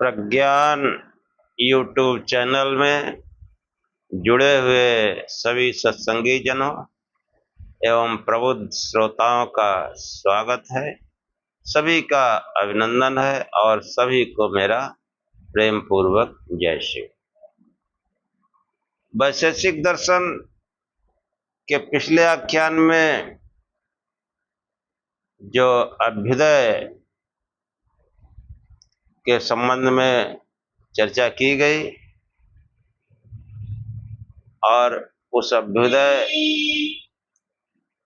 प्रज्ञान YouTube channel में जुड़े हुए सभी सत्संगी जनों एवं प्रबुद्ध श्रोताओं का स्वागत है। सभी का अभिनंदन है और सभी को मेरा प्रेम पूर्वक जय शिव। वैशेषिक दर्शन के पिछले आख्यान में जो अभ्युदय के संबंध में चर्चा की गई और उस अभ्युदय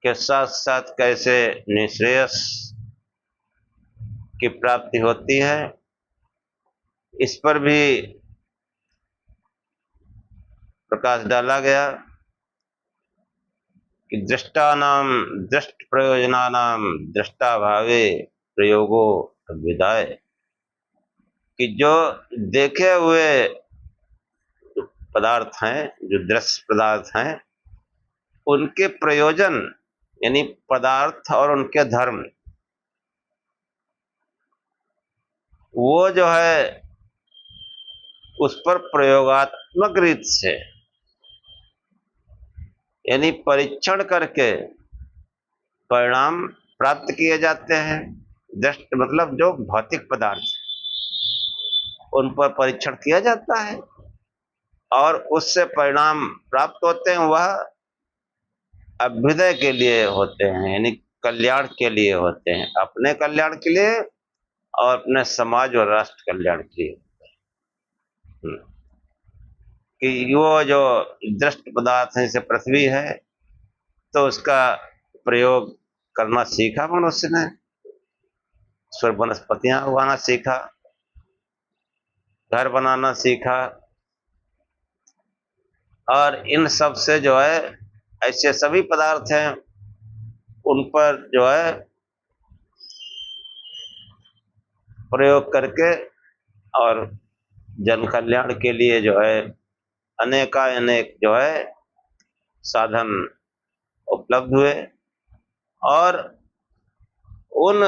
के साथ साथ कैसे निःश्रेयस की प्राप्ति होती है, इस पर भी प्रकाश डाला गया कि दृष्टानाम दृष्ट प्रयोजनानाम दृष्टा भावे प्रयोगो अभ्युदय, कि जो देखे हुए पदार्थ हैं, जो दृश्य पदार्थ हैं, उनके प्रयोजन यानी पदार्थ और उनके धर्म, वो जो है उस पर प्रयोगात्मक रीत से यानी परीक्षण करके परिणाम प्राप्त किए जाते हैं। दृष्ट मतलब जो भौतिक पदार्थ, उन पर परीक्षण किया जाता है और उससे परिणाम प्राप्त होते हैं। वह अभ्युदय के लिए होते हैं, यानी कल्याण के लिए होते हैं, अपने कल्याण के लिए और अपने समाज और राष्ट्र कल्याण के लिए। कि वो जो दृष्ट पदार्थ है, जैसे पृथ्वी है, तो उसका प्रयोग करना सीखा मनुष्य ने, स्वर वनस्पतियां उगाना सीखा, घर बनाना सीखा, और इन सब से जो है ऐसे सभी पदार्थ हैं उन पर जो है प्रयोग करके और जन कल्याण के लिए जो है अनेक जो है साधन उपलब्ध हुए। और उन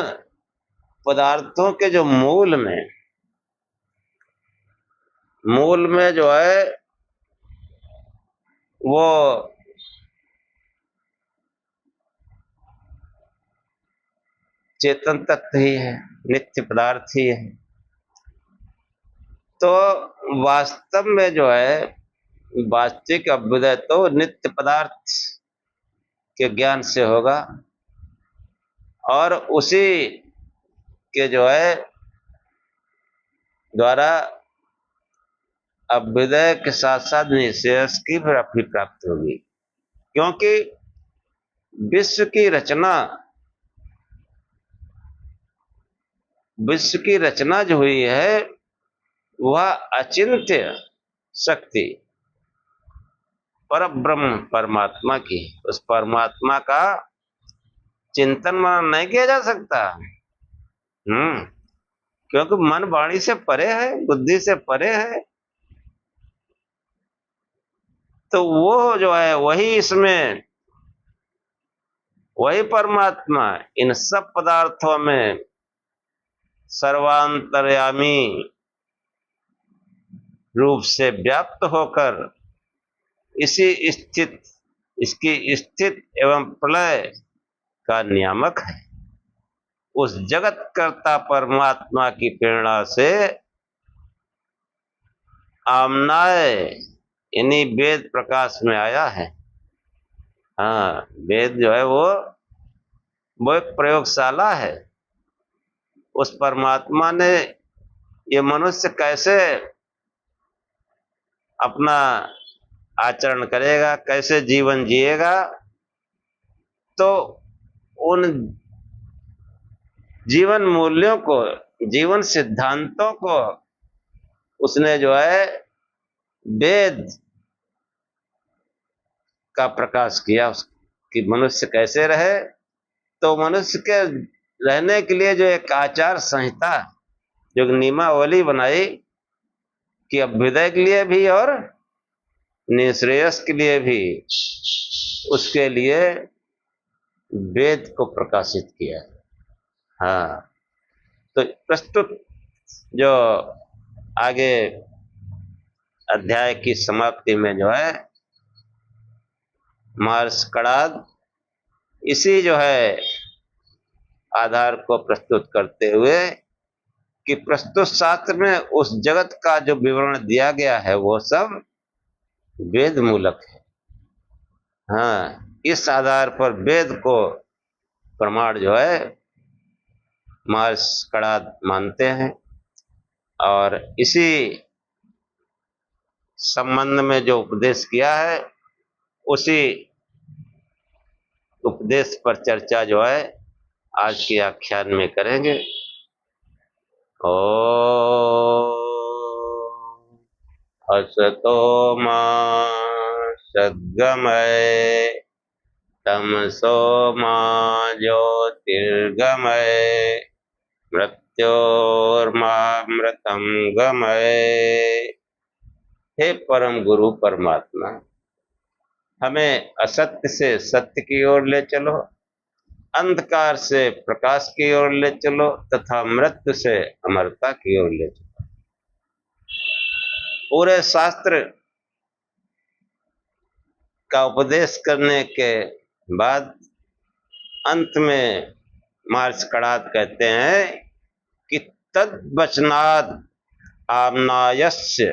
पदार्थों के जो मूल में जो है वो चेतन तत्व ही है, नित्य पदार्थ ही है। तो वास्तव में जो है वास्तविक अभ्युदय तो नित्य पदार्थ के ज्ञान से होगा और उसी के जो है द्वारा अभ्युदय के साथ साथ निःश्रेयस की भी प्राप्ति होगी। क्योंकि विश्व की रचना जो हुई है वह अचिंत्य शक्ति पर ब्रह्म परमात्मा की, उस परमात्मा का चिंतन मनन नहीं किया जा सकता। क्योंकि मन वाणी से परे है, बुद्धि से परे है। तो वो जो है वही परमात्मा इन सब पदार्थों में सर्वांतर्यामी रूप से व्याप्त होकर इसकी स्थित एवं प्रलय का नियामक है। उस जगत कर्ता परमात्मा की प्रेरणा से आमनाय यानी वेद प्रकाश में आया है। वेद जो है वो एक प्रयोगशाला है। उस परमात्मा ने ये मनुष्य कैसे अपना आचरण करेगा, कैसे जीवन जिएगा, तो उन जीवन मूल्यों को, जीवन सिद्धांतों को उसने जो है वेद का प्रकाश किया कि मनुष्य कैसे रहे। तो मनुष्य के रहने के लिए जो एक आचार संहिता, जो नियमावली बनाई कि अभ्युदय के लिए भी और निःश्रेयस के लिए भी, उसके लिए वेद को प्रकाशित किया। तो प्रस्तुत जो आगे अध्याय की समाप्ति में जो है महर्षि कणाद इसी जो है आधार को प्रस्तुत करते हुए कि प्रस्तुत शास्त्र में उस जगत का जो विवरण दिया गया है वो सब वेद मूलक है। हाँ, इस आधार पर वेद को प्रमाण जो है महर्षि कणाद मानते हैं और इसी संबंध में जो उपदेश किया है उसी उपदेश पर चर्चा जो है आज के आख्यान में करेंगे। ओ असतो मा सद्गमय तमसो मा ज्योतिर्गमय मृत्योर्मामृतम गमय। हे परम गुरु परमात्मा, हमें असत्य से सत्य की ओर ले चलो, अंधकार से प्रकाश की ओर ले चलो तथा मृत्यु से अमरता की ओर ले चलो। पूरे शास्त्र का उपदेश करने के बाद अंत में महर्षि कणाद कहते हैं कि तद्वचनात् आम्नायस्य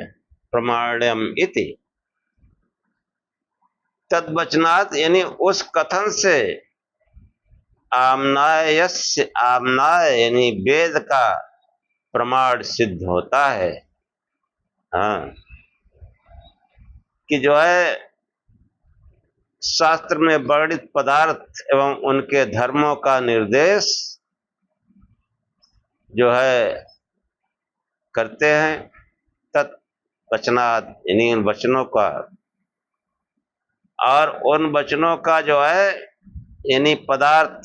प्रमाण्यम इति। तद्वचनात् यानी उस कथन से, आम्नायस्य, आम्नाय यानी वेद का प्रमाण सिद्ध होता है। हाँ, कि जो है शास्त्र में वर्णित पदार्थ एवं उनके धर्मों का निर्देश जो है करते हैं। तत्वचनात् यानी उन वचनों का, और उन वचनों का जो है यानी पदार्थ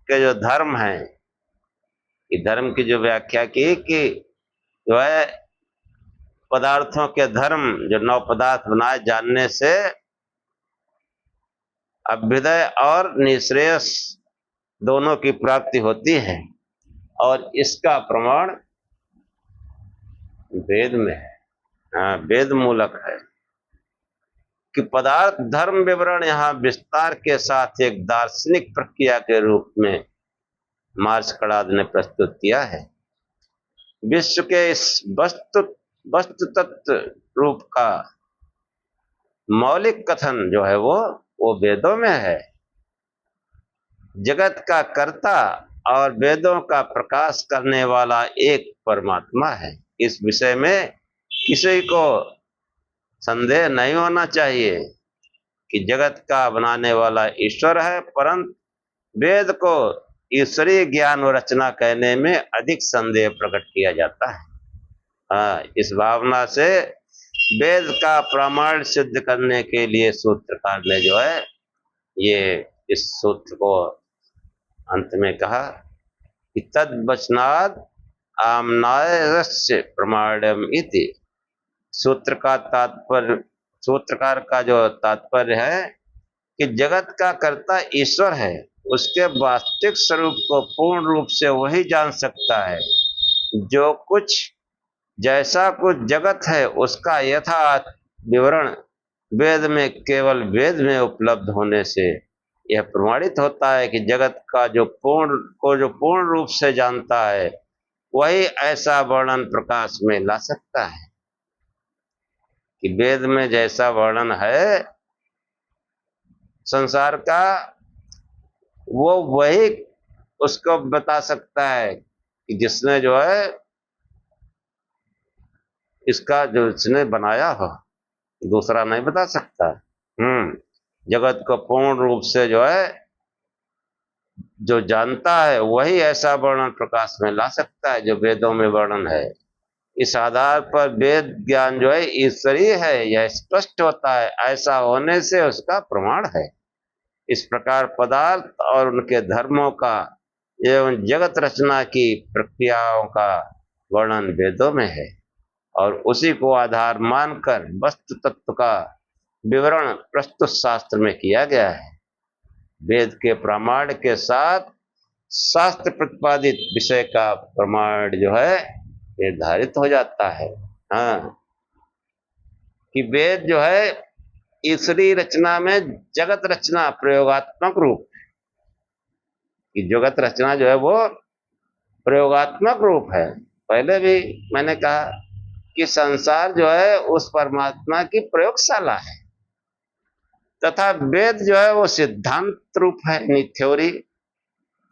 के जो धर्म हैं, कि धर्म की जो व्याख्या की कि जो है पदार्थों के धर्म, जो 9 पदार्थ बनाए जानने से अभ्युदय और निःश्रेयस दोनों की प्राप्ति होती है, और इसका प्रमाण वेद में है। हाँ, वेद मूलक है कि पदार्थ धर्म विवरण यहाँ विस्तार के साथ एक दार्शनिक प्रक्रिया के रूप में महर्षि कणाद ने प्रस्तुत किया है। विश्व के इस वस्तु तत्व रूप का मौलिक कथन जो है वो वेदों में है। जगत का कर्ता और वेदों का प्रकाश करने वाला एक परमात्मा है। इस विषय में किसी को संदेह नहीं होना चाहिए कि जगत का बनाने वाला ईश्वर है, परंतु वेद को ईश्वरीय ज्ञान और रचना कहने में अधिक संदेह प्रकट किया जाता है। इस भावना से वेद का प्रमाण सिद्ध करने के लिए सूत्रकार ने जो है ये इस सूत्र को अंत में कहा कि तद्वचनात् आम्नायस्य प्रमाण्यम इति। सूत्रकार का जो तात्पर्य है कि जगत का कर्ता ईश्वर है, उसके वास्तविक स्वरूप को पूर्ण रूप से वही जान सकता है जो कुछ जैसा कुछ जगत है पूर्णता यथार्थ विवरण वेद में केवल वेद में उपलब्ध होने से यह प्रमाणित होता है कि जगत का जो पूर्ण रूप से जानता है वही ऐसा वर्णन प्रकाश में ला सकता है कि वेद में जैसा वर्णन है संसार का वो वही उसको बता सकता है कि जिसने जो है इसका जो इसने बनाया हो, दूसरा नहीं बता सकता। जगत को पूर्ण रूप से जो है जो जानता है वही ऐसा वर्णन प्रकाश में ला सकता है जो वेदों में वर्णन है। इस आधार पर वेद ज्ञान जो है ईश्वरीय है यह स्पष्ट होता है, ऐसा होने से उसका प्रमाण है। इस प्रकार पदार्थ और उनके धर्मों का एवं जगत रचना की प्रक्रियाओं का वर्णन वेदों में है और उसी को आधार मानकर वस्तु तत्व का विवरण प्रस्तुत शास्त्र में किया गया है। वेद के प्रमाण के साथ शास्त्र प्रतिपादित विषय का प्रमाण जो है निर्धारित हो जाता है। हाँ, कि वेद जो है ईश्वरीय रचना में जगत रचना प्रयोगात्मक रूप, कि जगत रचना जो है वो प्रयोगात्मक रूप है। पहले भी मैंने कहा कि संसार जो है उस परमात्मा की प्रयोगशाला है, तथा वेद जो है वो सिद्धांत रूप है, यानी थ्योरी।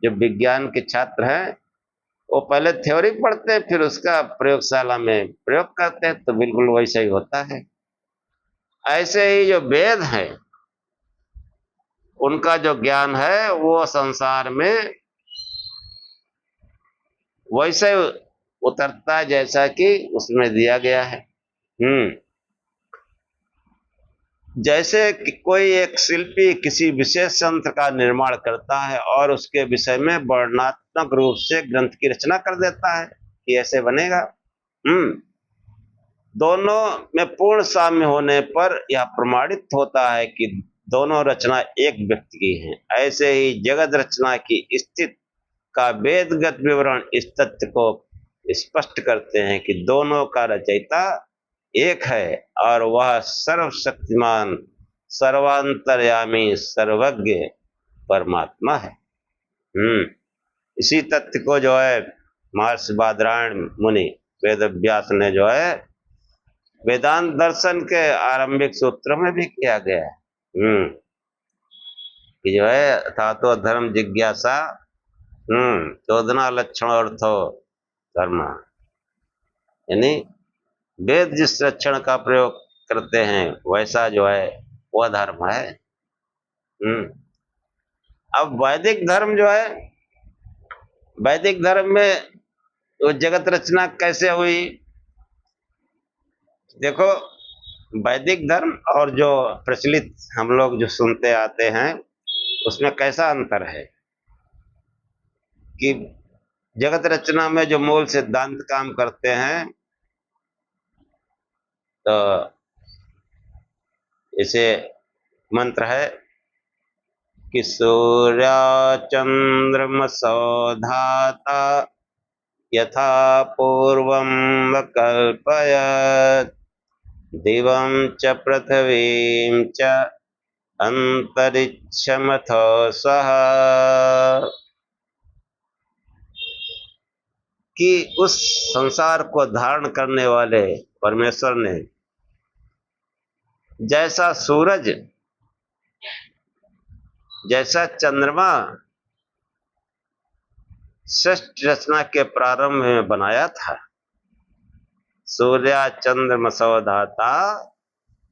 जो विज्ञान के छात्र हैं वो पहले थ्योरी पढ़ते हैं, फिर उसका प्रयोगशाला में प्रयोग करते हैं, तो बिल्कुल वैसा ही होता है। ऐसे ही जो वेद है उनका जो ज्ञान है वो संसार में वैसे उतरता है जैसा कि उसमें दिया गया है। जैसे कि कोई एक शिल्पी किसी विशेष यंत्र का निर्माण करता है और उसके विषय में वर्णनात्मक रूप से ग्रंथ की रचना कर देता है कि ऐसे बनेगा। दोनों में पूर्ण साम्य होने पर यह प्रमाणित होता है कि दोनों रचना एक व्यक्ति की है। ऐसे ही जगत रचना की स्थिति का वेदगत विवरण इस तथ्य को स्पष्ट करते हैं कि दोनों का रचयिता एक है और वह सर्वशक्तिमान सर्वांतर्यामी सर्वज्ञ परमात्मा है। इसी तथ्य को जो है महर्षि बादरायण मुनि वेदव्यास ने जो है वेदांत दर्शन के आरंभिक सूत्र में भी किया गया है, कि जो है अथा तो धर्म जिज्ञासा चोदना लक्षण अर्थो धर्म, यानी वेद जिस लक्षण का प्रयोग करते हैं वैसा जो है वह धर्म है। अब वैदिक धर्म जो है, वैदिक धर्म में वो जगत रचना कैसे हुई? देखो, वैदिक धर्म और जो प्रचलित हम लोग जो सुनते आते हैं उसमें कैसा अंतर है कि जगत रचना में जो मूल सिद्धांत काम करते हैं, तो इसे मंत्र है कि सूर्य चंद्रमसो धाता यथा पूर्वं कल्पयत् दिवं च पृथ्वीं च अंतरिक्षमथो सः, कि उस संसार को धारण करने वाले परमेश्वर ने जैसा सूरज, जैसा चंद्रमा सृष्टि रचना के प्रारंभ में बनाया था, सूर्य चंद्रमसो धाता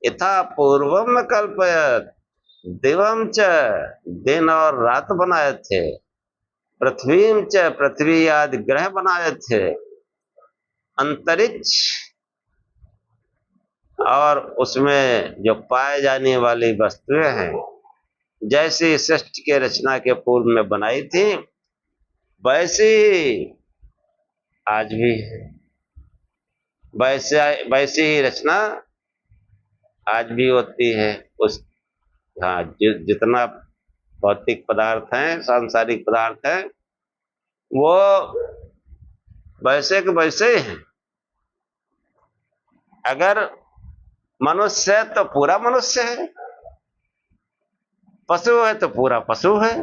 यथा पूर्वम कल्पयत, दिवम च दिन और रात बनाए थे, पृथ्वीम च पृथ्वी आदि ग्रह बनाए थे, अंतरिक्ष और उसमें जो पाए जाने वाली वस्तुएं हैं जैसी सृष्टि के रचना के पूर्व में बनाई थी वैसी आज भी है, वैसी ही रचना आज भी होती है। उस हाँ, जितना भौतिक पदार्थ हैं, सांसारिक पदार्थ हैं, वो वैसे के वैसे ही हैं। अगर मनुष्य है तो पूरा मनुष्य है, पशु है तो पूरा पशु है,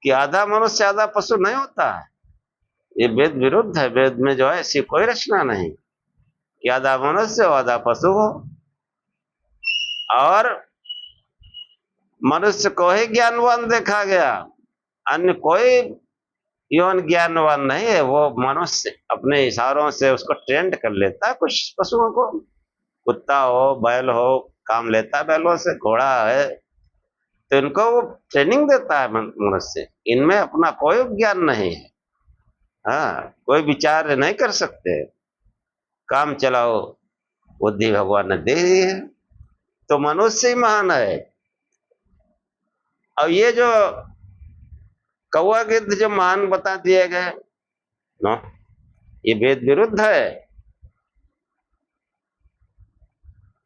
कि आधा मनुष्य आधा पशु नहीं होता है। ये वेद विरुद्ध है। वेद में जो है ऐसी कोई रचना नहीं कि आधा मनुष्य हो आधा पशु हो, और मनुष्य को ही ज्ञानवान देखा गया, अन्य कोई यौन ज्ञानवान नहीं है। वो मनुष्य अपने इशारों से उसको ट्रेंड कर लेता है। कुछ पशुओं को, कुत्ता हो बैल हो, काम लेता है बैलों से, घोड़ा है तो इनको वो ट्रेनिंग देता है मनुष्य। इनमें अपना कोई ज्ञान नहीं है, हाँ, कोई विचार नहीं कर सकते, काम चलाओ बुद्धि भगवान ने दे दी है, तो मनुष्य ही महान है। और ये जो कौवा गिद्ध जो महान बता दिए गए नो, ये वेद विरुद्ध है।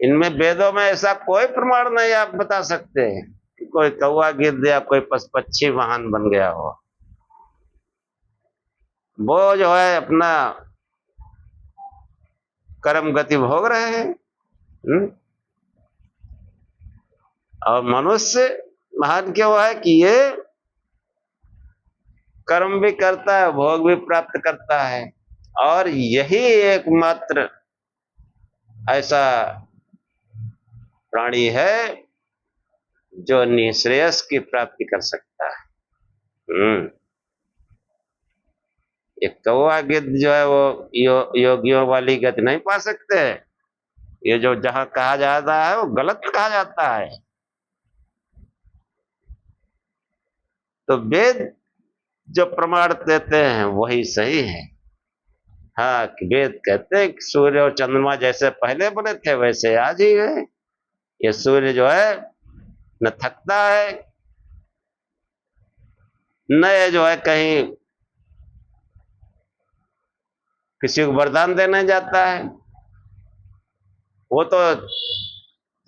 इनमें वेदों में ऐसा कोई प्रमाण नहीं आप बता सकते कि कोई कौवा गिद्ध या कोई पक्षी महान बन गया हो। वो जो है अपना कर्म गति भोग रहे हैं। और मनुष्य महान क्यों है कि ये कर्म भी करता है, भोग भी प्राप्त करता है, और यही एकमात्र ऐसा प्राणी है जो निःश्रेयस की प्राप्ति कर सकता है। एक कौवा गिद्ध जो है वो योगियों वाली गति नहीं पा सकते। ये जो जहां कहा जाता है वो गलत कहा जाता है। तो वेद जो प्रमाण देते हैं वही सही है। हाँ, कि वेद कहते हैं कि सूर्य और चंद्रमा जैसे पहले बने थे वैसे आज ही है। ये सूर्य जो है न थकता है, न ये जो है कहीं किसी को वरदान देने जाता है। वो तो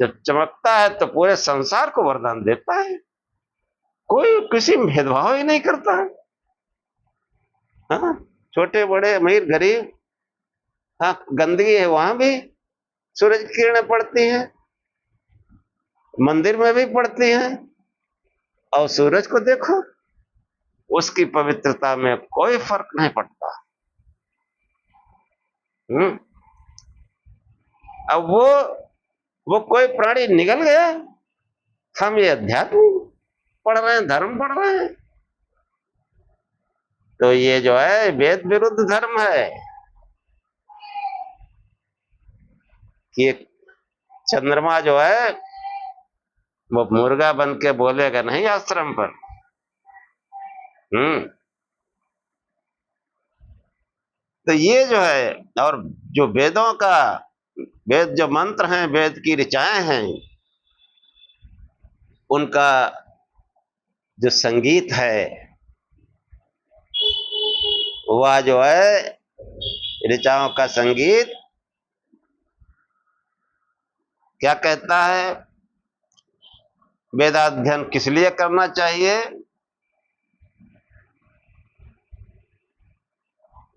जब चमकता है तो पूरे संसार को वरदान देता है, कोई किसी में भेदभाव ही नहीं करता है। हाँ, छोटे बड़े अमीर गरीब, हाँ गंदगी है वहां भी सूरज की किरणें पड़ती हैं, मंदिर में भी पड़ती हैं, और सूरज को देखो उसकी पवित्रता में कोई फर्क नहीं पड़ता। हम्म अब वो कोई प्राणी निकल गया, हम ये अध्यात्म पढ़ रहे हैं, धर्म पढ़ रहे हैं, तो ये जो है वेद विरुद्ध धर्म है कि चंद्रमा जो है वो मुर्गा बन के बोलेगा नहीं आश्रम पर। हम्म तो ये जो है, और जो वेदों का, वेद जो मंत्र हैं, वेद की ऋचाएं हैं, उनका जो संगीत है वह जो है ऋचाओं का संगीत क्या कहता है, वेदाध्ययन किस लिए करना चाहिए,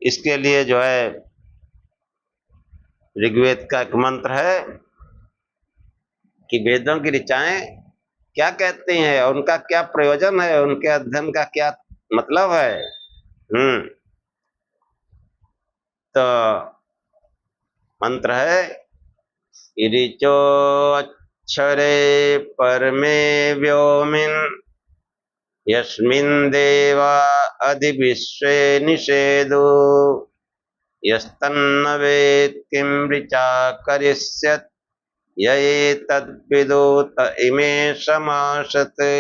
इसके लिए जो है ऋग्वेद का एक मंत्र है कि वेदों की ऋचाएं क्या कहती हैं और उनका क्या प्रयोजन है, उनके अध्ययन का क्या मतलब है। तो मंत्र है ऋचोऽक्षरे परमे व्योमिन् यस्मिन् देवा अधिविश्वे निषेदो यस्तन्न वेद किं ऋचा करिष्यत् य एतद्विदो त इमे समासते।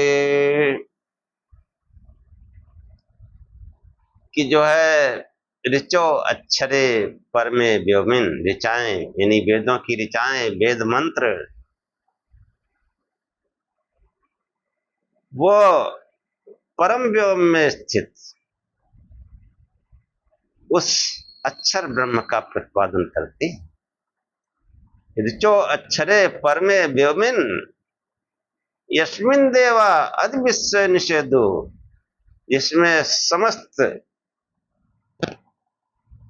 कि जो है ऋचो अक्षरे परमे व्योमिन, ऋचाएं यानी वेदों की ऋचाएं, वेद मंत्र, वो परम व्योम में स्थित उस अक्षर ब्रह्म का प्रतिपादन करती है। ऋचो अक्षरे परमे व्योमिन यस्मिन देवा अधि विश्व निषेधो, जिसमें समस्त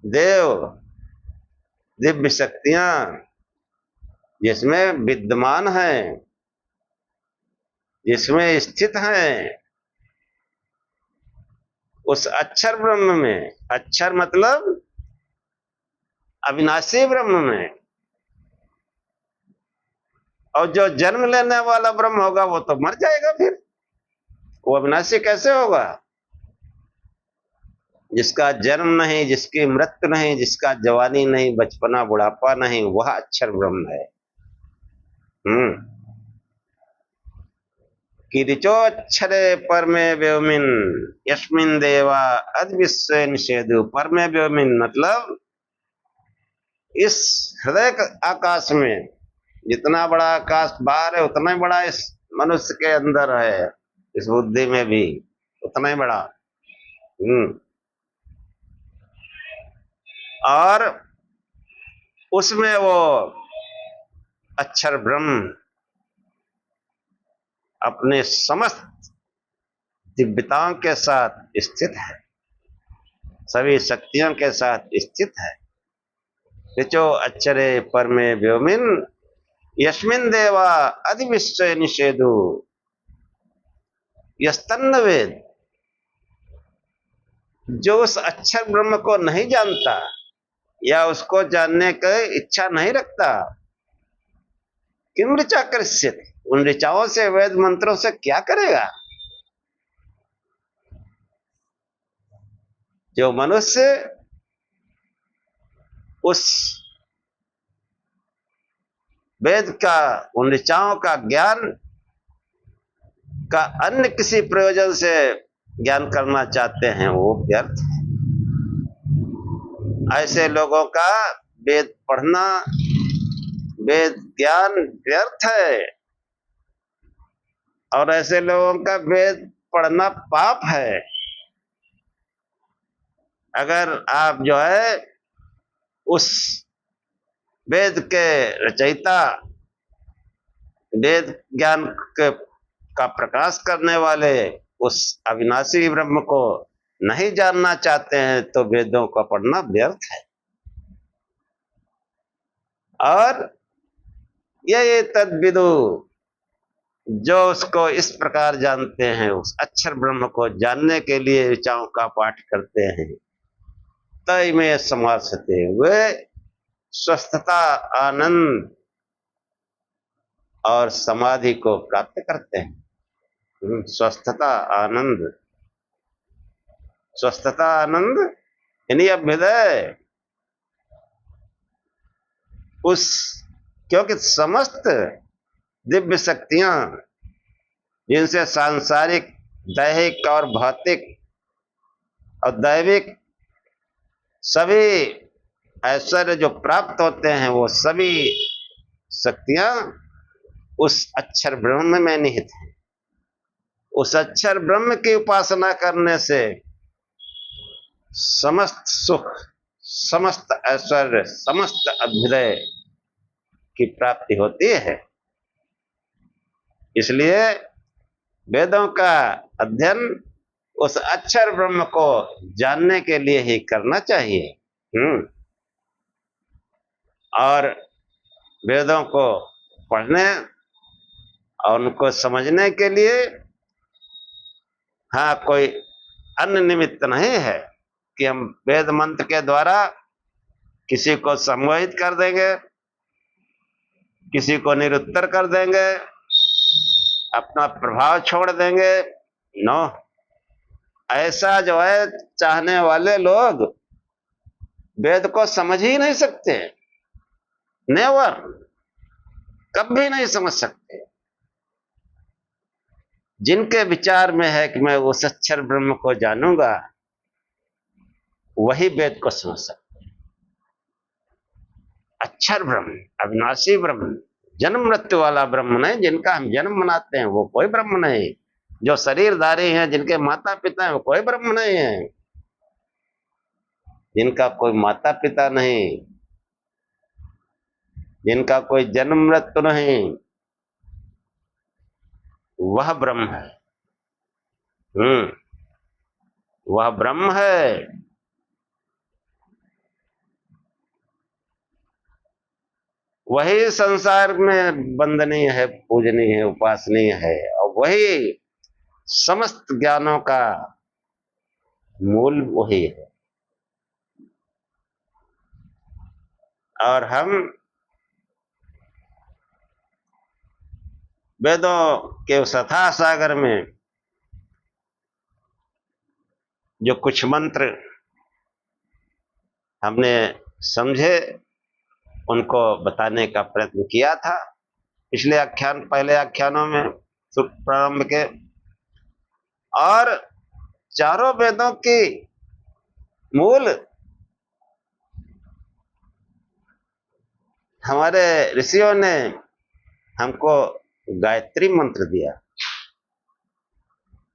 देव दिव्य शक्तियां जिसमें विद्यमान है, जिसमें स्थित हैं, उस अक्षर ब्रह्म में, अक्षर मतलब अविनाशी ब्रह्म में, और जो जन्म लेने वाला ब्रह्म होगा वो तो मर जाएगा, फिर वो अविनाशी कैसे होगा। जिसका जन्म नहीं, जिसकी मृत्यु नहीं, जिसका जवानी नहीं, बचपना बुढ़ापा नहीं, वह अक्षर ब्रह्म है। कि ऋचोक्षरे परमे व्योमिन यस्मिन देवा अद विश्व निषेधु। परमे व्योमिन मतलब इस हृदय आकाश में, जितना बड़ा आकाश बाहर है उतना ही बड़ा इस मनुष्य के अंदर है, इस बुद्धि में भी उतना ही बड़ा। और उसमें वो अक्षर ब्रह्म अपने समस्त दिव्यताओं के साथ स्थित है, सभी शक्तियों के साथ स्थित है। ऋचो अक्षरे परमे व्योमिन यस्मिन देवा अधिविश्व निषेधु यस्तन्न वेद। जो उस अक्षर ब्रह्म को नहीं जानता या उसको जानने की इच्छा नहीं रखता, किम ऋचा करिष्यति, उन ऋचाओं से वेद मंत्रों से क्या करेगा। जो मनुष्य उस वेद का, उन ऋचाओं का ज्ञान का अन्य किसी प्रयोजन से ज्ञान करना चाहते हैं, वो व्यर्थ है। ऐसे लोगों का वेद पढ़ना, वेद ज्ञान व्यर्थ है, और ऐसे लोगों का वेद पढ़ना पाप है। अगर आप जो है उस वेद के रचयिता, वेद ज्ञान का प्रकाश करने वाले उस अविनाशी ब्रह्म को नहीं जानना चाहते हैं, तो वेदों का पढ़ना व्यर्थ है। और ये तद्विदु, जो उसको इस प्रकार जानते हैं, उस अक्षर ब्रह्म को जानने के लिए ऋचाओं का पाठ करते हैं, तय में समासते, वे स्वस्थता, आनंद और समाधि को प्राप्त करते हैं। स्वस्थता, आनंद, स्वस्थता, आनंद यानी अभ्युदय। उस, क्योंकि समस्त दिव्य शक्तियां जिनसे सांसारिक, दैहिक और भौतिक और दैविक सभी ऐश्वर्य जो प्राप्त होते हैं, वो सभी शक्तियां उस अक्षर ब्रह्म में निहित हैं। उस अक्षर ब्रह्म की उपासना करने से समस्त सुख, समस्त ऐश्वर्य, समस्त अभ्युदय की प्राप्ति होती है। इसलिए वेदों का अध्ययन उस अक्षर ब्रह्म को जानने के लिए ही करना चाहिए। और वेदों को पढ़ने और उनको समझने के लिए हाँ, कोई अन्य निमित्त नहीं है कि हम वेद मंत्र के द्वारा किसी को सम्मोहित कर देंगे, किसी को निरुत्तर कर देंगे, अपना प्रभाव छोड़ देंगे। नो, ऐसा जो है चाहने वाले लोग वेद को समझ ही नहीं सकते, नेवर, कभी नहीं समझ सकते। जिनके विचार में है कि मैं उस अक्षर ब्रह्म को जानूंगा, वही वेद को समझ सकते। अक्षर ब्रह्म, अविनाशी ब्रह्म, जन्म मृत्यु वाला ब्रह्म नहीं, जिनका हम जन्म मनाते हैं वो कोई ब्रह्म नहीं। जो शरीरधारी हैं, जिनके माता पिता हैं, वो कोई ब्रह्म नहीं है। जिनका कोई माता पिता नहीं, जिनका कोई जन्म मृत्यु नहीं, वह ब्रह्म है। वह ब्रह्म है। वही संसार में वंदनीय है, पूजनीय है, उपासनीय है, और वही समस्त ज्ञानों का मूल वही है। और हम वेदों के उस अथाह सागर में जो कुछ मंत्र हमने समझे, उनको बताने का प्रयत्न किया था पिछले आख्यान, पहले आख्यानों में प्रारंभ के। और चारों वेदों की मूल हमारे ऋषियों ने हमको गायत्री मंत्र दिया।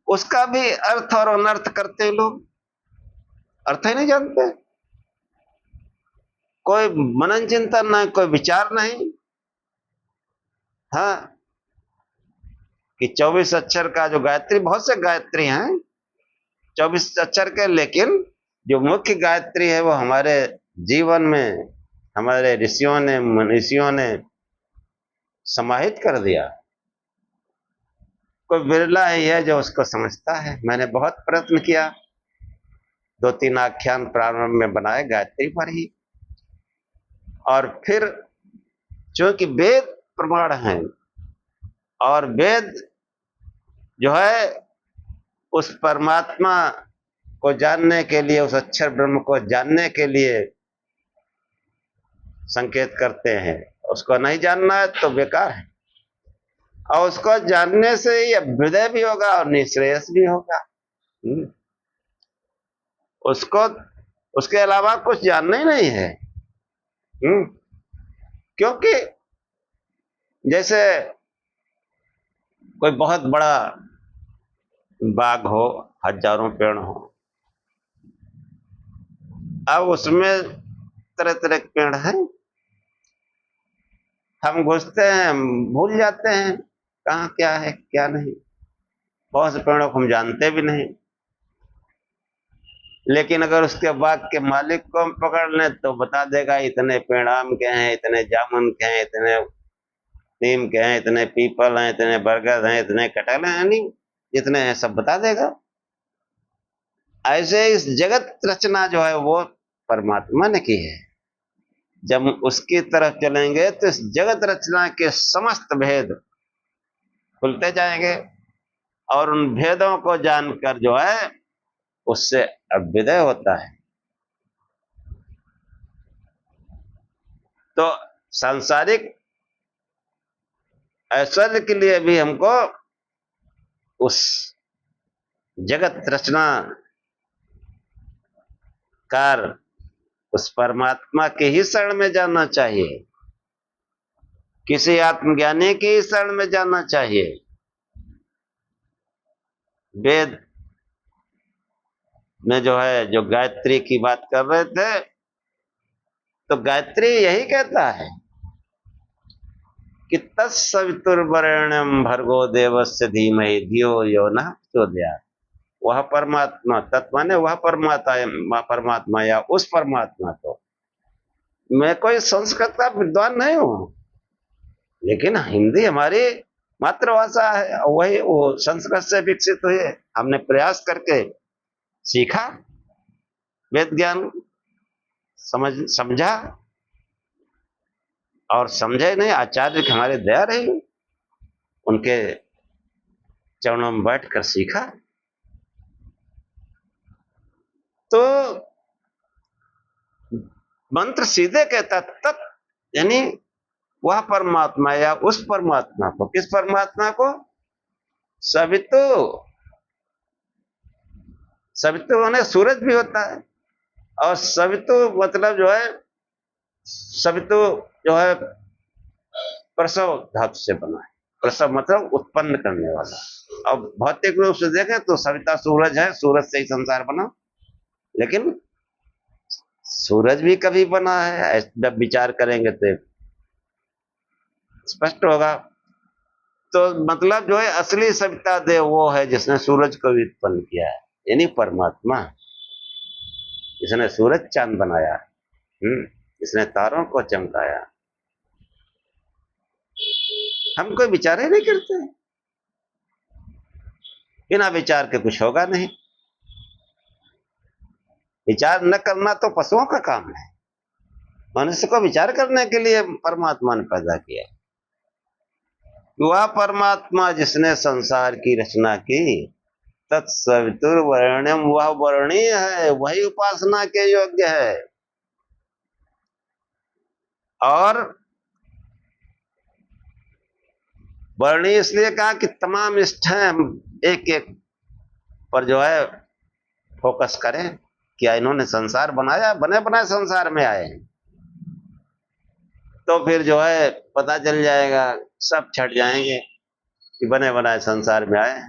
उसका भी अर्थ और अनर्थ करते लोग, अर्थ ही नहीं जानते। कोई मनन चिंतन नहीं, कोई विचार नहीं। हाँ, कि 24 अक्षर का जो गायत्री, बहुत से गायत्री हैं 24 अक्षर के, लेकिन जो मुख्य गायत्री है वो हमारे जीवन में हमारे ऋषियों ने मनीषियों ने समाहित कर दिया। कोई बिरला ही है जो उसको समझता है। मैंने बहुत प्रयत्न किया, 2-3 आख्यान प्रारंभ में बनाए गायत्री पर ही, और फिर चूंकि वेद प्रमाण हैं और वेद जो है उस परमात्मा को जानने के लिए, उस अक्षर ब्रह्म को जानने के लिए संकेत करते हैं। उसको नहीं जानना है तो बेकार है, और उसको जानने से ही अभ्युदय भी होगा और निश्रेयस भी होगा। उसको उसके अलावा कुछ जानना ही नहीं है। क्योंकि जैसे कोई बहुत बड़ा बाग हो, हजारों पेड़ हो, अब उसमें तरह तरह के पेड़ हैं, हम घुसते हैं, भूल जाते हैं कहाँ क्या है क्या नहीं। बहुत से पेड़ों को हम जानते भी नहीं, लेकिन अगर उसके बाग के मालिक को हम पकड़ लें तो बता देगा इतने पेड़ आम के हैं, इतने जामुन के हैं, इतने नीम के हैं, इतने पीपल हैं, इतने बरगद हैं, इतने कटहल हैं, यानी जितने हैं सब बता देगा। ऐसे इस जगत रचना जो है वो परमात्मा ने की है। जब उसकी तरफ चलेंगे तो इस जगत रचना के समस्त भेद खुलते जाएंगे, और उन भेदों को जानकर जो है उससे अभ्युदय होता है। तो सांसारिक ऐश्वर्य के लिए भी हमको उस जगत रचना कार उस परमात्मा के ही शरण में जाना चाहिए, किसी आत्मज्ञानी के ही शरण में जाना चाहिए। वेद में जो है जो गायत्री की बात कर रहे थे, तो गायत्री यही कहता है कि तत्सवितुर्वरेण्यं भर्गो देवस्य धीमहि धियो यो नः प्रचोदयात्। वह परमात्मा, तत्व माने वह परमात्मा या उस परमात्मा को, मैं कोई संस्कृत का विद्वान नहीं हूं, लेकिन हिंदी हमारी मातृभाषा है, वही वो संस्कृत से विकसित हुई है। हमने प्रयास करके सीखा, वेद ज्ञान समझा, और समझे नहीं, आचार्य की हमारे दया रही, उनके चरणों में बैठकर सीखा। तो मंत्र सीधे कहता तत्, यानी वह परमात्मा या उस परमात्मा को। किस परमात्मा को? सवितु। सवितु माने सूरज भी होता है, और सवितु मतलब जो है, सवितु जो है प्रसव धातु से बना है। प्रसव मतलब उत्पन्न करने वाला। अब भौतिक रूप से देखें तो सविता सूरज है, सूरज से ही संसार बना, लेकिन सूरज भी कभी बना है, जब विचार करेंगे तो स्पष्ट होगा। तो मतलब जो है असली सविता देव वो है जिसने सूरज को भी उत्पन्न किया है, यानी परमात्मा, जिसने सूरज चांद बनाया, जिसने तारों को चमकाया। हम कोई विचार ही नहीं करते, बिना विचार के कुछ होगा नहीं। विचार न करना तो पशुओं का काम है, मनुष्य को विचार करने के लिए परमात्मा ने पैदा किया। वह परमात्मा जिसने संसार की रचना की, तत्सवितुर्वरेण्यं, वह वर्णीय है, वही उपासना के योग्य है। और वर्णीय इसलिए कहा कि तमाम निष्ठाएं एक एक पर जो है फोकस करें। क्या इन्होंने संसार बनाया? बने बनाए संसार में आए, तो फिर जो है पता चल जाएगा, सब छट जाएंगे कि बने बनाए संसार में आए।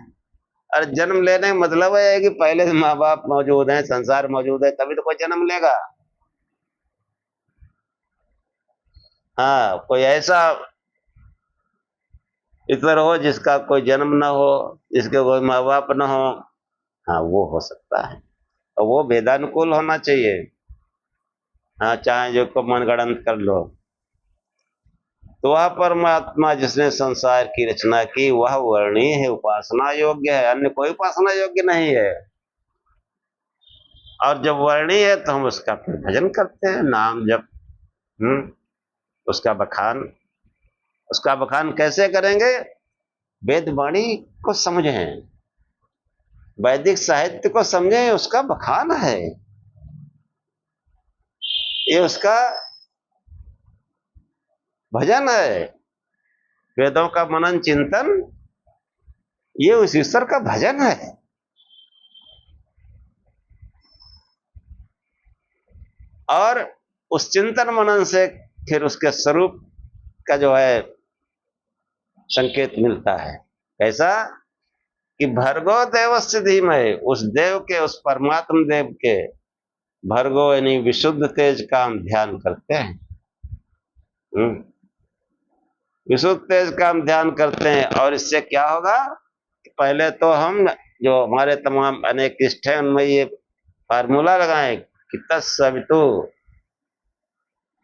अरे जन्म लेने का मतलब है कि पहले से माँ बाप मौजूद हैं, संसार मौजूद है, तभी तो कोई जन्म लेगा। हाँ, कोई ऐसा ईश्वर हो जिसका कोई जन्म ना हो, जिसके कोई माँ बाप ना हो, हाँ वो हो सकता है। और वो वेदानुकूल होना चाहिए। हाँ, चाहे जो को मनगढ़ंत कर लो। तो वह परमात्मा जिसने संसार की रचना की वह वर्णीय है, उपासना योग्य है, अन्य कोई उपासना योग्य नहीं है। और जब वर्णीय है तो हम उसका फिर भजन करते हैं, नाम जप, उसका बखान। उसका बखान कैसे करेंगे? वेद वाणी को समझें, वैदिक साहित्य को समझें, उसका बखान है ये, उसका भजन है। वेदों का मनन चिंतन ये उस ईश्वर का भजन है। और उस चिंतन मनन से फिर उसके स्वरूप का जो है संकेत मिलता है। कैसा कि भर्गो देवस्य धीमहि, उस देव के, उस परमात्म देव के भर्गो यानी विशुद्ध तेज का हम ध्यान करते हैं। विशुद्ध तेज का हम ध्यान करते हैं। और इससे क्या होगा? पहले तो हम जो हमारे तमाम अनेक इष्ट हैं उनमें ये फार्मूला लगाएं कि तत्सवितु,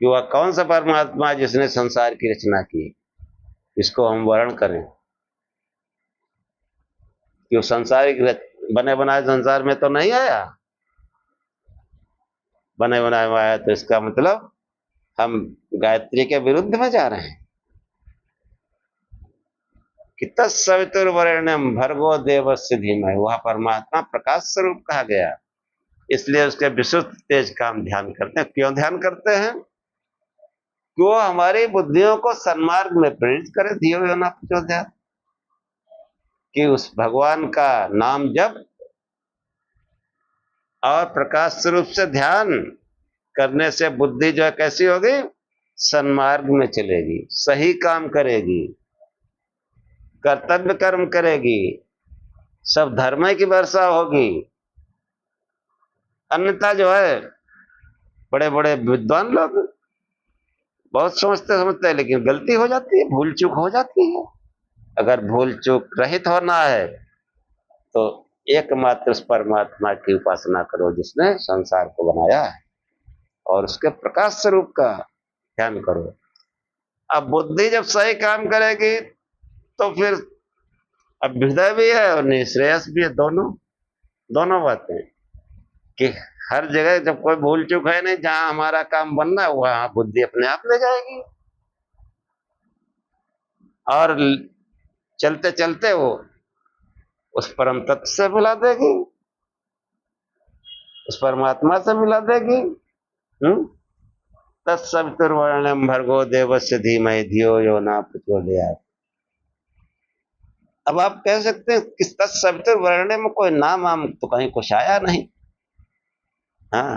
कि वह कौन सा परमात्मा जिसने संसार की रचना की, इसको हम वर्ण करें कि वो संसारिक बने बनाए संसार में तो नहीं आया। बने बनाए में आया तो इसका मतलब हम गायत्री के विरुद्ध में जा रहे हैं कि तत्सवितुर्वरेण्यम भर्गो देवस्य धीमहि, वह परमात्मा प्रकाश स्वरूप कहा गया। इसलिए उसके विशुद्ध तेज का हम ध्यान करते हैं। क्यों ध्यान करते हैं? कि वो हमारी बुद्धियों को सन्मार्ग में प्रेरित करे, धियो यो न प्रचोदयात्, कि उस भगवान का नाम जप और प्रकाश स्वरूप से ध्यान करने से बुद्धि जो है कैसी होगी? सन्मार्ग में चलेगी, सही काम करेगी, कर्तव्य कर्म करेगी, सब धर्म की वर्षा होगी। अन्यथा जो है बड़े बड़े विद्वान लोग बहुत सोचते समझते हैं, लेकिन गलती हो जाती है, भूल चूक हो जाती है। अगर भूल चूक रहित होना है तो एकमात्र उस परमात्मा की उपासना करो जिसने संसार को बनाया है, और उसके प्रकाश स्वरूप का ध्यान करो। अब बुद्धि जब सही काम करेगी तो फिर अभ्युदय भी है और निश्रेयस भी है, दोनों दोनों बातें। कि हर जगह जब कोई भूल चूक है नहीं, जहां हमारा काम बनना है वहां बुद्धि अपने आप ले जाएगी और चलते चलते वो उस परम तत्व से मिला देगी, उस परमात्मा से मिला देगी। तत्सवितुर्वरेण्यं भर्गो देवस्य धीमहि धियो यो न प्रचोदयात्। अब आप कह सकते हैं कि तत्सवितुर्वरेण्यं में कोई नाम वाम तो कहीं कुछ आया नहीं। हाँ,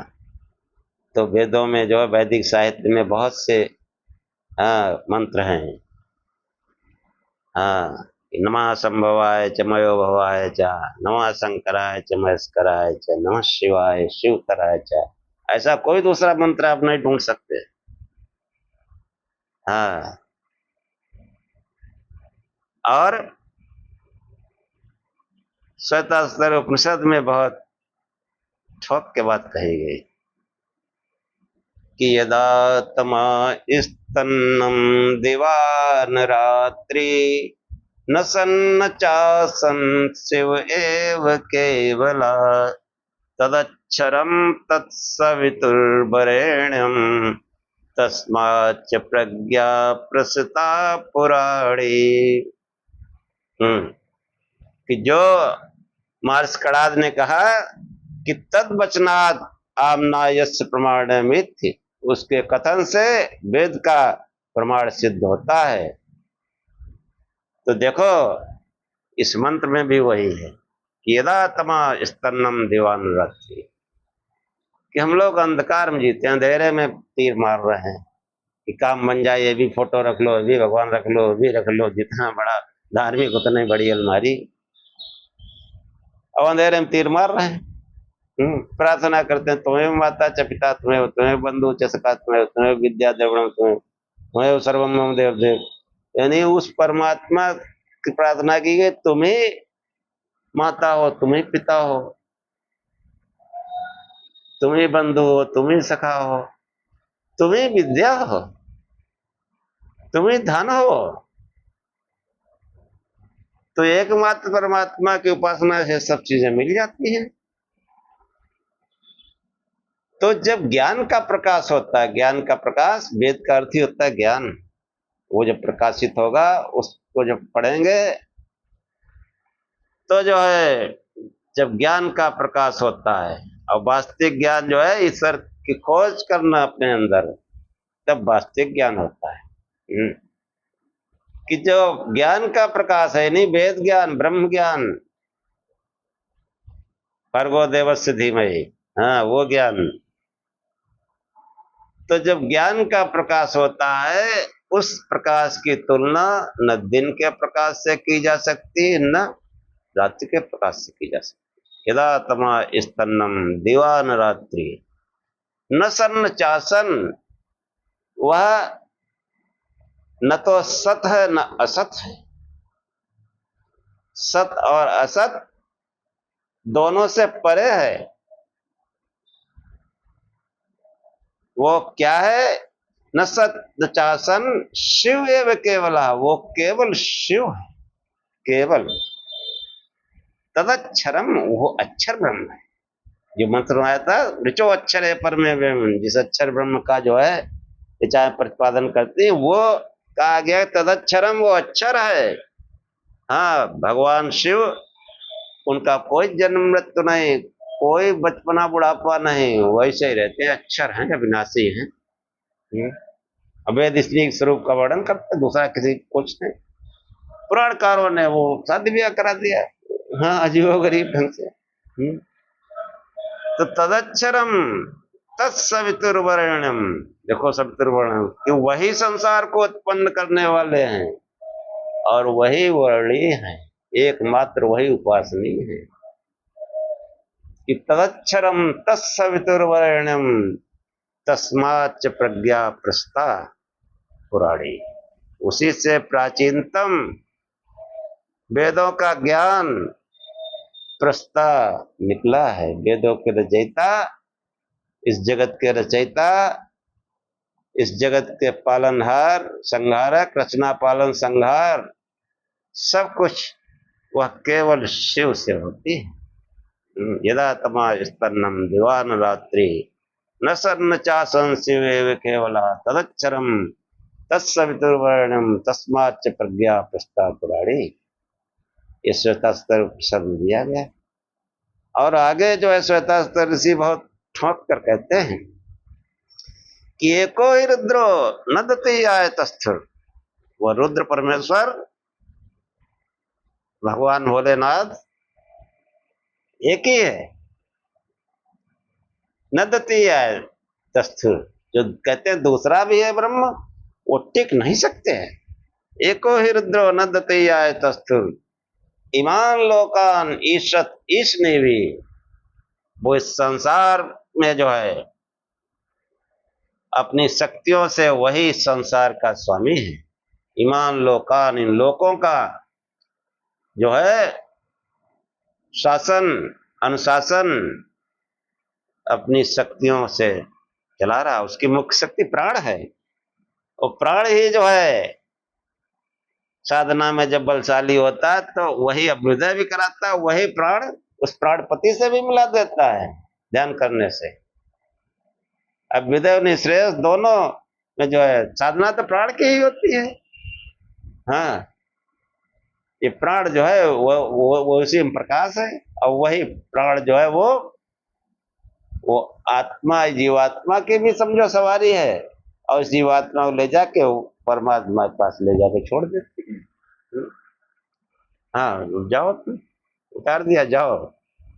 तो वेदों में जो वैदिक साहित्य में बहुत से मंत्र हैं। हाँ, नमः संभवाय च मयो भवाय च, नमः शंकराय च महेश्वराय च, नमः शिवाय शिवतराय च, ऐसा कोई दूसरा मंत्र आप नहीं ढूंढ सकते। हाँ, और श्वेताश्वर उपनिषद में बहुत ठोक के बात कही गई कि यदा तमा स्तन्नं दिवान रात्रि न सन्न चासन शिव एव केवला, तदक्षरं तत्सवितुर्वरेण्यं तस्माच्च प्रज्ञा प्रसृता पुराणी। कि जो मार्स कड़ाद ने कहा कि तद्वचनात् आमना यस्य प्रमाणमिति, उसके कथन से वेद का प्रमाण सिद्ध होता है। तो देखो इस मंत्र में भी वही है कि यदा तमा स्तन्नम दीवान रात्रि, कि हम लोग अंधकार में जीते हैं, अंधेरे में तीर मार रहे हैं कि काम बन जाए, ये भी फोटो रख लो, ये भी भगवान रख लो, ये भी रख लो, जितना बड़ा धार्मिक उतनी बड़ी अलमारी, और अंधेरे में तीर मार रहे हैं। प्रार्थना करते हैं तुम्हें माता च पिता, तुम्हें बंधु च सखा, तुम्हें विद्या द्रविणम, तुम्हें सर्वम मम देव देव, यानी उस परमात्मा की प्रार्थना की गई, तुम्हें माता हो, तुम्हें पिता हो, तुम ही बंधु हो, तुम ही सखा हो, तुम ही विद्या हो, तुम ही धन हो। तो एकमात्र परमात्मा की उपासना से सब चीजें मिल जाती हैं। तो जब ज्ञान का प्रकाश होता है, ज्ञान का प्रकाश, वेद का अर्थ ही होता है ज्ञान, वो जब प्रकाशित होगा, उसको जब पढ़ेंगे तो जो है, जब ज्ञान का प्रकाश होता है और वास्तविक ज्ञान जो है ईश्वर की खोज करना अपने अंदर, तब वास्तविक ज्ञान होता है। कि जो ज्ञान का प्रकाश है, नहीं वेद ज्ञान, ब्रह्म ज्ञान, भर्गो देवस्य धीमहि, हाँ वो ज्ञान। तो जब ज्ञान का प्रकाश होता है, उस प्रकाश की तुलना न दिन के प्रकाश से की जा सकती, न रात्रि के प्रकाश से की जा सकती। यदा तमा स्तन्नम दिवान रात्रि न सन्न चासन, वह न तो सत है न असत है। सत और असत दोनों से परे है। वो क्या है? न सत न चासन शिव एव केवला, वो केवल शिव है, केवल। तदक्षरम, वो अक्षर ब्रह्म है। जो मंत्र आया था, ऋचो अक्षर है परमे ब्रह्म, जिस अक्षर ब्रह्म का जो है विचार प्रतिपादन करते हैं, वो कहा गया तदक्षरम, वो अक्षर है। हाँ, भगवान शिव, उनका कोई जन्म मृत्यु नहीं, कोई बचपना बुढ़ापा नहीं, वैसे ही रहते हैं, अक्षर हैं, अविनाशी हैं। अवैध स्त्री स्वरूप का वर्णन करते, दूसरा किसी कुछ नहीं। पुराणकारों ने वो शादी ब्याह करा दिया, हाँ, अजीबो गरीब ढंग से। तो तदक्षरम तत्सवितुर्वरेण्यम, देखो सवितुर्वरेण्यम, कि वही संसार को उत्पन्न करने वाले हैं और वही वर्णीय हैं, एकमात्र वही उपासनीय है। कि तदक्षरम तत्सवितुर्वरेण्यम तस्माच्च प्रज्ञा प्रस्ता पुराणी, उसी से प्राचीनतम वेदों का ज्ञान प्रस्ता निकला है। वेदों के रचयिता, इस जगत के रचयिता, इस जगत के पालनहार, संहारक, रचना पालन संहार, सब कुछ वह केवल शिव से होती है। यदा तमा स्तन्नम दिवान रात्रि न सन्न चासन शिव एव केवला तदक्षरम तत्सवितुर्वरेण्यम तस्माच्च प्रज्ञा प्रस्ता पुराणी, ये श्वेतास्तर शब्द दिया गया। और आगे जो है श्वेतास्तर ऋषि बहुत ठोक कर कहते हैं कि एको ही रुद्रो नदति आयतस्थुर, वह रुद्र परमेश्वर भगवान भोलेनाथ एक ही है। नदति आयतस्थुर, जो कहते हैं दूसरा भी है ब्रह्म, वो टिक नहीं सकते हैं। एको ही रुद्रो नदति आयतस्थुर ईमान लोकान ईशत, ईश ने भी, वो इस संसार में जो है अपनी शक्तियों से वही संसार का स्वामी है। ईमान लोकान, इन लोकों का जो है शासन अनुशासन अपनी शक्तियों से चला रहा, उसकी मुख्य शक्ति प्राण है। और प्राण ही जो है साधना में जब बलशाली होता है तो वही अभ्युदय भी कराता है, वही प्राण उस प्राणपति से भी मिला देता है ध्यान करने से। अभ्युदय और निःश्रेयस दोनों में जो है साधना तो प्राण की ही होती है। हाँ, ये प्राण जो है वो उसी में प्रकाश है, और वही प्राण जो है वो आत्मा, जीवात्मा की भी समझो सवारी है, और इस जीवात्मा को ले जाके परमात्मा के पास ले जाके छोड़ देती है। हाँ, जाओ तुम, उतार दिया, जाओ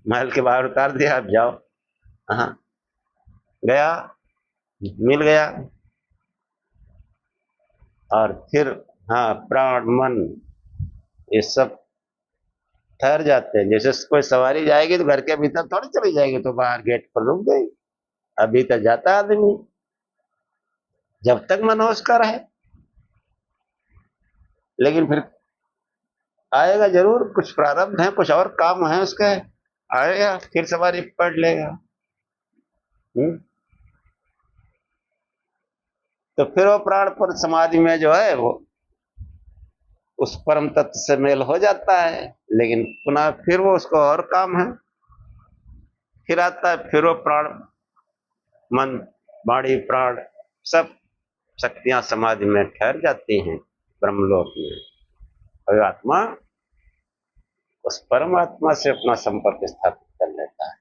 महल के बाहर उतार दिया, आप जाओ। हाँ, गया, मिल गया। और फिर हाँ, प्राण मन ये सब ठहर जाते हैं। जैसे कोई सवारी जाएगी तो घर के भीतर थोड़ी चली जाएगी, तो बाहर गेट पर रुक गई, अभी तक जाता आदमी जब तक मन उसका रहे। लेकिन फिर आएगा जरूर, कुछ प्रारब्ध है, कुछ और काम है उसके, आएगा फिर सवारी पकड़ लेगा। तो फिर वो प्राण पर समाधि में जो है वो उस परम तत्व से मेल हो जाता है, लेकिन पुनः फिर वो उसको और काम है, फिर आता है, फिर वो प्राण, मन, वाणी, प्राण सब शक्तियां समाधि में ठहर जाती हैं ब्रह्मलोक में, और आत्मा उस परमात्मा से अपना संपर्क स्थापित कर लेता है।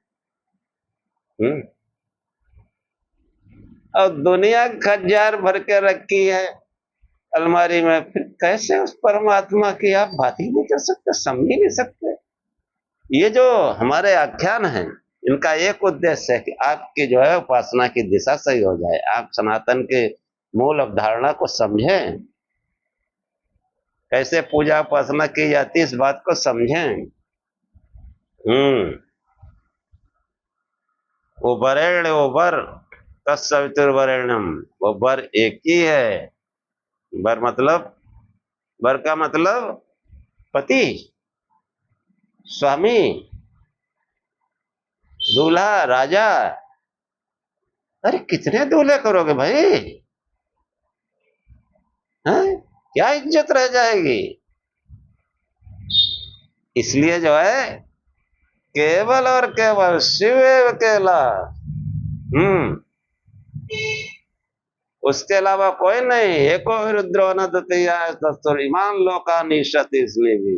और दुनिया खजार भर के रखी है अलमारी में, फिर कैसे उस परमात्मा की आप बात ही नहीं कर सकते, समझ ही नहीं सकते। ये जो हमारे आख्यान हैं, इनका एक उद्देश्य है कि आपकी जो है उपासना की दिशा सही हो जाए, आप सनातन के मूल अवधारणा को समझें, कैसे पूजा उपासना की जाती है इस बात को समझें। वो वरेण्य, वो वर, तत्सवितुर्वरेण्यम, वो वर एक ही है। वर मतलब, वर का मतलब पति, स्वामी, दूल्हा, राजा। अरे कितने दूल्हे करोगे भाई, हैं? क्या इज्जत रह जाएगी। इसलिए जो है केवल और केवल शिव अकेला, उसके अलावा कोई नहीं। एको रुद्रो न द्वितीय इमान लोका निशति, इसलिए भी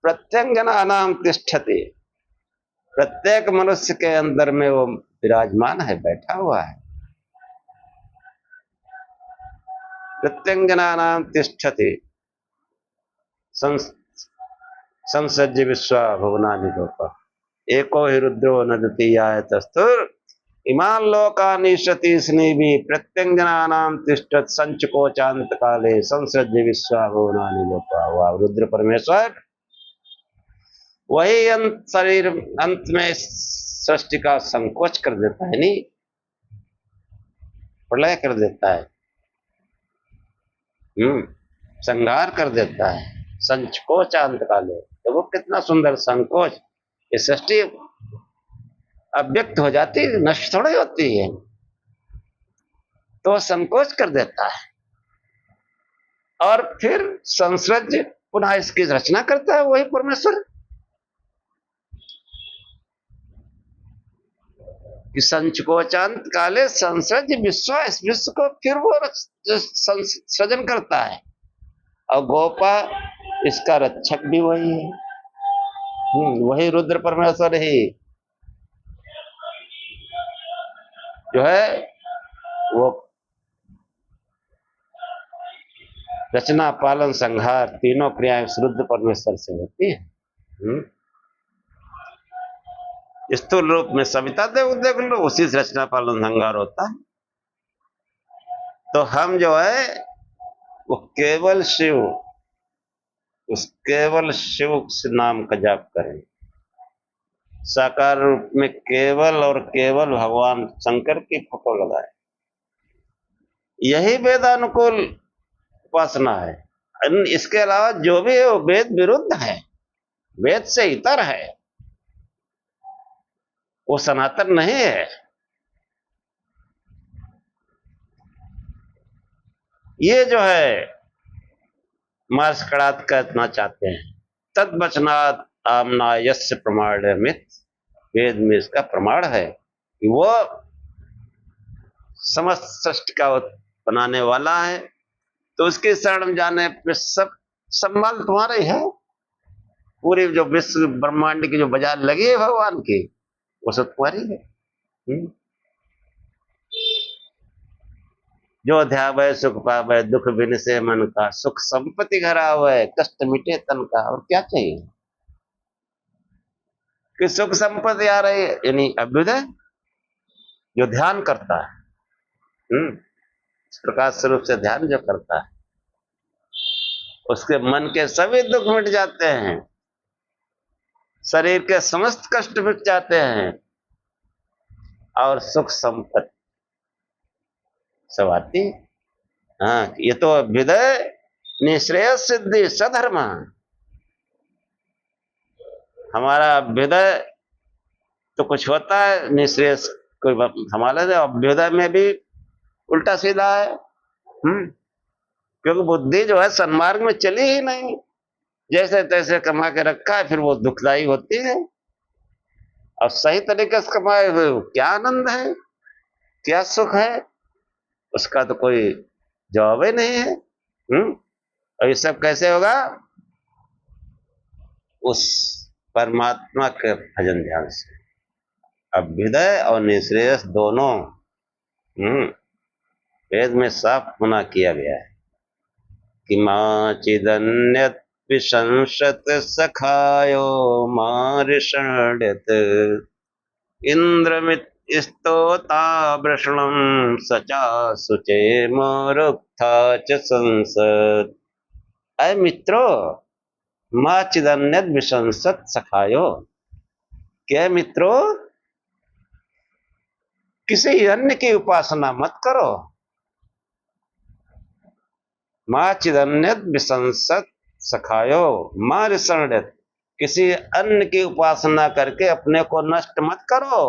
प्रत्यंगनानाम तिष्ठति, प्रत्येक मनुष्य के अंदर में वो विराजमान है, बैठा हुआ है। प्रत्यंगनानाम तिष्ठति संसज्य विश्वा भुवनानि लोका, एको हि रुद्रो न द्वितीयाय तस्थुर इमान लोकानिशति स्नेहि प्रत्यंगनानाम तिष्ठत संचकोचांत काले संसज्य विश्वा भुवनानि लोका। वाह, रुद्र परमेश्वर वही शरीर अंत में सृष्टि का संकोच कर देता है, नहीं प्रलय कर देता है, संहार कर देता है, संकोचांत काले। तो वो कितना सुंदर संकोच, ये सृष्टि अव्यक्त हो जाती है, नष्ट थोड़ी होती है, तो संकोच कर देता है और फिर संसर्ज पुनः इसकी रचना करता है वही परमेश्वर। कि संकोचांत काले संसर्ज विश्व, इस विश्व को फिर वो सृजन करता है, और गोपा इसका रक्षक भी वही है, वही रुद्र परमेश्वर ही जो है वो रचना, पालन, संहार तीनों क्रियाएं रुद्र परमेश्वर से होती है। स्थूल रूप में सविता देख लो, उसी से रचना, पालन, संहार होता है। तो हम जो है वो केवल शिव, उस केवल शिव नाम का जाप करें, साकार रूप में केवल और केवल भगवान शंकर की फोटो लगाए, यही वेदानुकूल उपासना है। इसके अलावा जो भी है वो वेद विरुद्ध है, वेद से इतर है, वो सनातन नहीं है। ये जो है मार्क्सवादी कहना चाहते हैं, तद्वचनात् आमना यस्य प्रमाणमित, वेद में इसका प्रमाण है कि वो समस्त सृष्टि का बनाने वाला है, तो उसके शरण जाने पे सब माल तुम्हारे है। पूरी जो विश्व ब्रह्मांड की जो बाजार लगी है भगवान की, वो सब तुम्हारी है। जो ध्यावै सुख पावै, दुख बिन से मन का, सुख संपत्ति घर आवै, कष्ट मिटे तन का। और क्या चाहिए कि सुख संपत्ति आ रही है, यानी अभ्युदय जो ध्यान करता है, प्रकाश स्वरूप से ध्यान जो करता है, उसके मन के सभी दुख मिट जाते हैं, शरीर के समस्त कष्ट मिट जाते हैं, और सुख संपत्ति सब आती। हाँ, ये तो अभ्युदय निश्रेय सिद्धि सधर्म, हमारा अभ्युदय तो कुछ होता है, निश्रेय कोई संभाले दे। अभ्युदय में भी उल्टा सीधा है। क्योंकि बुद्धि जो है सन्मार्ग में चली ही नहीं, जैसे तैसे कमा के रखा है, फिर वो दुखदाई होती है। और सही तरीके से कमाए हुए क्या आनंद है, क्या सुख है, उसका तो कोई जवाब ही नहीं है। और ये सब कैसे होगा? उस परमात्मा के भजन ध्यान से। अभ्युदय और निःश्रेयस दोनों वेद में साफ मना किया गया है कि मां चिदन्यत विशंसत सखायो मारिषण्यत इंद्रमित स्तोता वृषणम सचा सुचे मोरुक्था च संसद। अय मित्रो, मां चिदन्यत विशंसत सखायो, क्या मित्रो, किसी अन्य की उपासना मत करो। मां चिदन्यत विशंसत सखायो मां ऋषण्यत, किसी अन्य की उपासना करके अपने को नष्ट मत करो।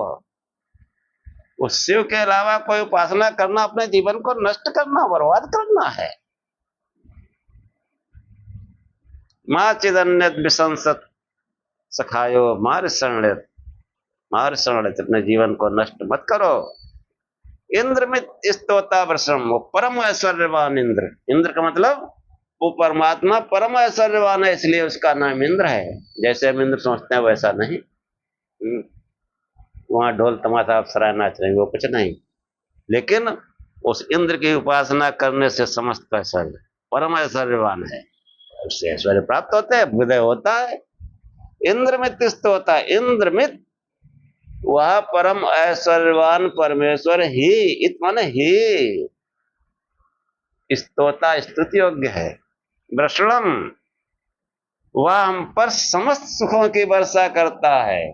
उस शिव के अलावा कोई उपासना करना अपने जीवन को नष्ट करना, बर्बाद करना है। मां चिदन्यत विशंसत सखायो मां ऋषण्यत, मां ऋषण्यत, अपने जीवन को नष्ट मत करो। इंद्रमित स्तोता वृषम, वो परम ऐश्वर्यवान इंद्र, इंद्र का मतलब वो परमात्मा परम ऐश्वर्यवान है, इसलिए उसका नाम इंद्र है। जैसे हम इंद्र सोचते हैं वैसा नहीं। वहां ढोल तमाशा अप्सरा नाच रहे, वो कुछ नहीं। लेकिन उस इंद्र की उपासना करने से समस्त ऐश्वर्य, परम ऐश्वर्यवान है, उससे ऐश्वर्य प्राप्त होते हैं, हृदय होता है। इंद्रमित स्तोता, इंद्रमित, वह परम ऐश्वर्यवान परमेश्वर ही, इत माने ही, स्तोता स्तुति योग्य है। वृषणम, वह हम पर समस्त सुखों की वर्षा करता है।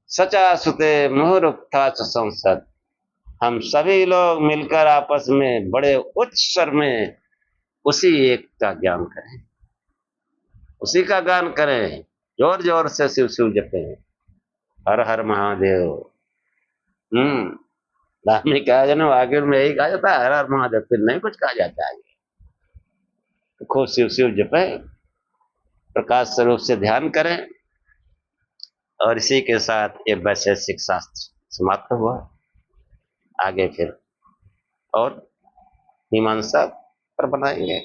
सचा सुते मुहुरुक्था च संसद, हम सभी लोग मिलकर आपस में बड़े उच्च स्वर में उसी एक का ज्ञान करें, उसी का गान करें, जोर जोर से शिव शिव जपें, हर हर महादेव। धार्मिक कहा जाए ना, आगे में यही कहा जाता है, हर हर महादेव, फिर नहीं कुछ कहा जाता है। तो खूब शिव शिव जपे, प्रकाश स्वरूप से ध्यान करें। और इसी के साथ ये वैशेषिक शास्त्र समाप्त हुआ। आगे फिर और मीमांसा पर बनाएंगे।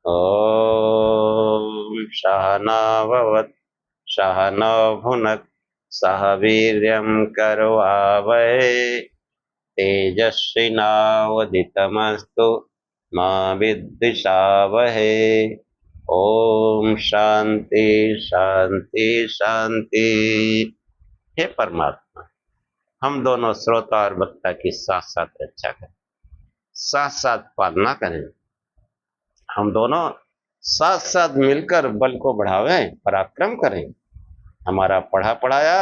ओम सहनाववतु सहनौ भुनक्तु सह वीर्यं करवावहै तेजस्विनावधीतमस्तु मा विद्विषावहै। ओम शांति शांति शांति। हे परमात्मा, हम दोनों श्रोता और वक्ता की साथ साथ रक्षा करें, साथ साथ पालना करें। हम दोनों साथ साथ मिलकर बल को बढ़ावें, पराक्रम करें। हमारा पढ़ा पढ़ाया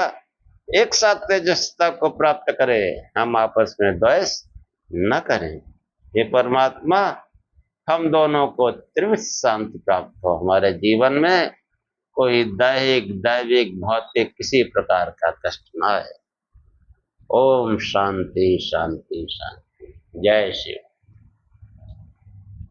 एक साथ तेजस्ता को प्राप्त करें, हम आपस में द्वेष न करें। हे परमात्मा, हम दोनों को त्रिविध शांति प्राप्त हो, हमारे जीवन में कोई दैहिक दैविक भौतिक किसी प्रकार का कष्ट न आए। ओम शांति शांति शांति। जय शिव।